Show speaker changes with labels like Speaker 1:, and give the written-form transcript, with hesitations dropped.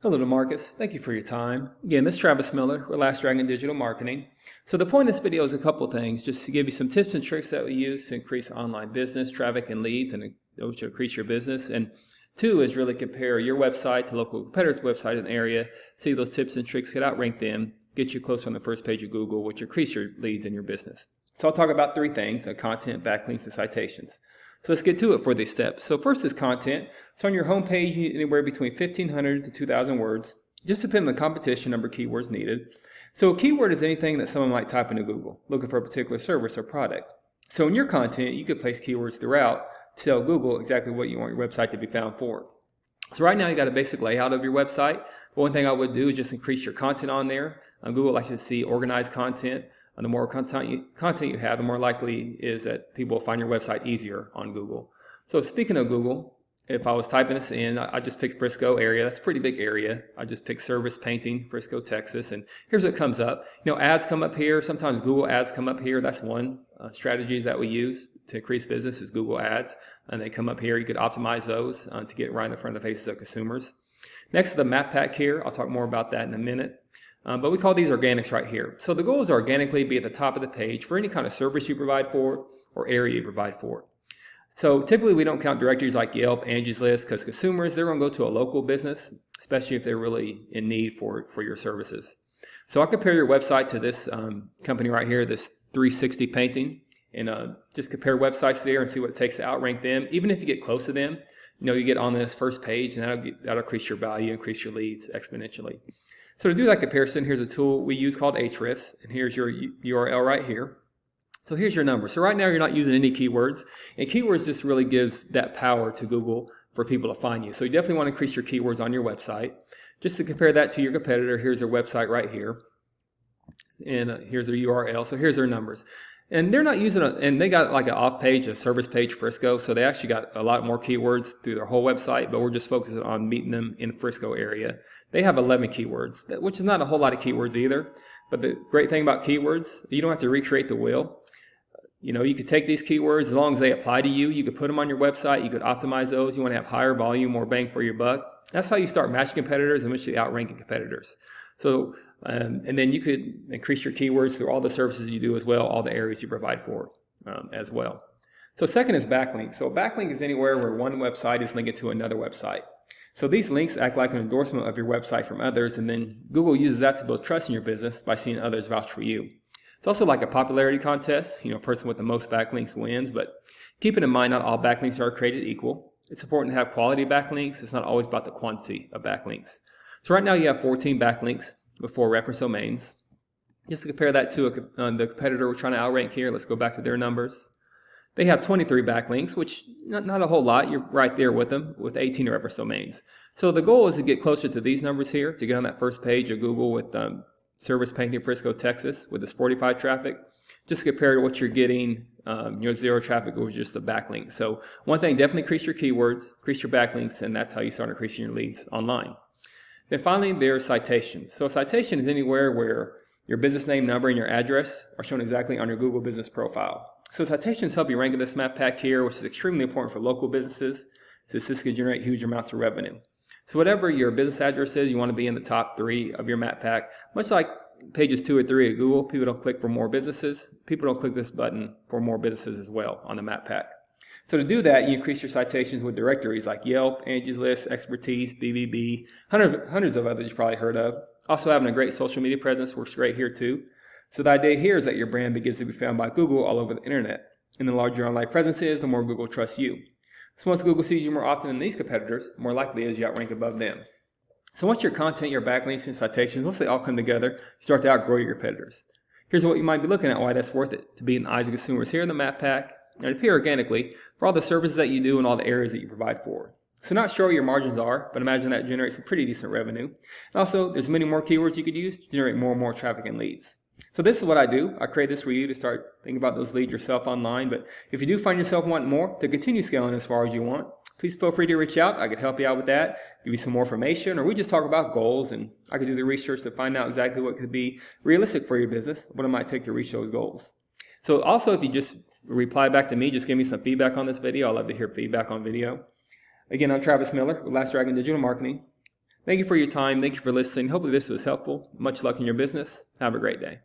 Speaker 1: Hello to Marcus. Thank you for your time. Again, this is Travis Miller with Last Dragon Digital Marketing. So the point of this video is a couple things, just to give you some tips and tricks that we use to increase online business, traffic, and leads, and to increase your business. And two is really compare your website to local competitors' website in the area, see those tips and tricks, get outrank them, get you closer on the first page of Google, which increase your leads in your business. So I'll talk about three things: content, backlinks, and citations. So let's get to it for these steps. So first is content. So on your home page, you need anywhere between 1,500 to 2,000 words, just depending on the competition number of keywords needed. So a keyword is anything that someone might type into Google, looking for a particular service or product. So in your content, you could place keywords throughout to tell Google exactly what you want your website to be found for. So right now you got a basic layout of your website. But one thing I would do is just increase your content on there. On Google likes to see organized content. And the more content you have, the more likely is that people will find your website easier on Google. So speaking of Google, if I was typing this in, I just picked Frisco area. That's a pretty big area. I just picked service painting, Frisco, Texas, and here's what comes up. Ads come up here. Sometimes Google ads come up here. That's one strategy that we use to increase business is Google ads, and they come up here. You could optimize those to get right in the front of the faces of consumers. Next is the map pack here. I'll talk more about that in a minute. But we call these organics right here. So the goal is to organically be at the top of the page for any kind of service you provide for or area you provide for. So typically we don't count directories like Yelp, Angie's List, because consumers, they're going to go to a local business, especially if they're really in need for your services. So I'll compare your website to this company right here, this 360 Painting, and just compare websites there and see what it takes to outrank them. Even if you get close to them, you get on this first page, and that'll increase your value, increase your leads exponentially. So to do that comparison, here's a tool we use called Ahrefs, and here's your URL right here. So here's your number. So right now you're not using any keywords, and keywords just really gives that power to Google for people to find you. So you definitely want to increase your keywords on your website. Just to compare that to your competitor, here's their website right here, and here's their URL. So here's their numbers. And they're not using and they got like an off page, a service page Frisco, so they actually got a lot more keywords through their whole website, but we're just focusing on meeting them in Frisco area. They have 11 keywords, which is not a whole lot of keywords either. But the great thing about keywords, you don't have to recreate the wheel. You could take these keywords, as long as they apply to you, you could put them on your website, you could optimize those. You want to have higher volume, more bang for your buck. That's how you start matching competitors and eventually outranking competitors. So, and then you could increase your keywords through all the services you do as well, all the areas you provide for as well. So second is backlink. So a backlink is anywhere where one website is linked to another website. So these links act like an endorsement of your website from others, and then Google uses that to build trust in your business by seeing others vouch for you. It's also like a popularity contest. A person with the most backlinks wins, but keeping in mind not all backlinks are created equal. It's important to have quality backlinks. It's not always about the quantity of backlinks. So right now you have 14 backlinks with 4 reference domains. Just to compare that to the competitor we're trying to outrank here, let's go back to their numbers. They have 23 backlinks, which not a whole lot. You're right there with them with 18 reference domains. So the goal is to get closer to these numbers here, to get on that first page of Google with Service Painting Frisco, Texas, with this 45 traffic, just compare to what you're getting, 0 traffic with just the backlink. So one thing, definitely increase your keywords, increase your backlinks, and that's how you start increasing your leads online. Then finally, there's citations. So a citation is anywhere where your business name, number, and your address are shown exactly on your Google business profile. So citations help you rank in this map pack here, which is extremely important for local businesses, since this can generate huge amounts of revenue. So whatever your business address is, you want to be in the top 3 of your map pack. Much like pages 2 or 3 of Google, people don't click for more businesses. People don't click this button for more businesses as well on the map pack. So to do that, you increase your citations with directories like Yelp, Angie's List, Expertise, BBB, hundreds of others you've probably heard of. Also having a great social media presence works great here too. So the idea here is that your brand begins to be found by Google all over the internet. And the larger your online presence is, the more Google trusts you. So once Google sees you more often than these competitors, the more likely it is you outrank above them. So once your content, your backlinks, and citations, once they all come together, you start to outgrow your competitors. Here's what you might be looking at, why that's worth it, to be in the eyes of consumers here in the map pack, and appear organically for all the services that you do and all the areas that you provide for. So not sure what your margins are, but imagine that generates some pretty decent revenue. And also, there's many more keywords you could use to generate more and more traffic and leads. So this is what I do. I create this for you to start thinking about those leads yourself online. But if you do find yourself wanting more to continue scaling as far as you want, please feel free to reach out. I could help you out with that, give you some more information, or we just talk about goals, and I could do the research to find out exactly what could be realistic for your business, what it might take to reach those goals. So also, if you just reply back to me, just give me some feedback on this video. I'd love to hear feedback on video. Again, I'm Travis Miller with Last Dragon Digital Marketing. Thank you for your time. Thank you for listening. Hopefully this was helpful. Much luck in your business. Have a great day.